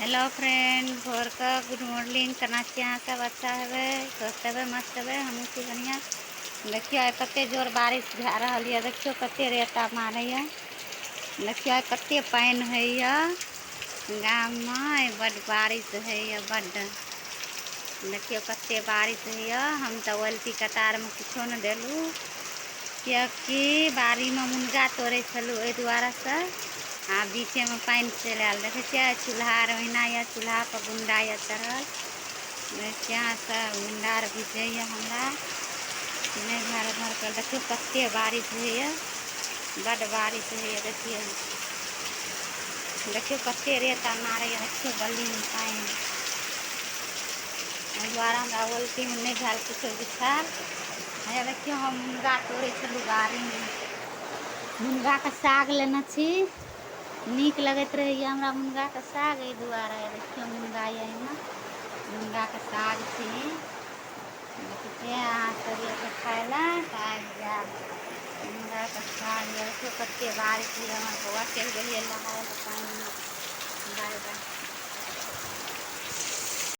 Hello friend, भोर का good morning करना चाहिए। सब अच्छा है, स्वस्थ है, मस्त है, हम की बढ़िया। देखियो कते जोर बारिश भै रहल है। देखियो कते रेता मारे। देखियो कते पानी है गाम में। बड़ बारिश है, बड़। देखियो कते बारिश है। हम तो उल्टी कतार में कुछो न देलू, क्योंकि बाड़ी में मुनगा तोड़े छलू, ओहि दुआरे से हाँ बीचे में पानी चल आयल। देखे छियै चूल्हा ओहिना या चूल्हा पर गुंडा या चढ़ल। देखिए सब गुंडा आर बीचे हमरा नहीं घर घर कर। देखियो कते बारिश है, बड़ बारिश है। देखियो कते रेता मारे। देखियो गली में पानी द्वारा हमरा उल्टी में नहीं भेल कुछो विचार। देखियो हम मुनगा तोड़े छलू बाड़ी में। मुनगा के साग लेना छी, नीक लगत रहे हमरा मुनगा के साग। एहि दुआरे देखियो मुनगा ये मुनगा के साग छी। देखिए अहाँ सब ये खाए ला मुनगा के साग। देखियो कते बारिश है। हमारे बउआ चल गई नहाए पानी में। बाय बाय।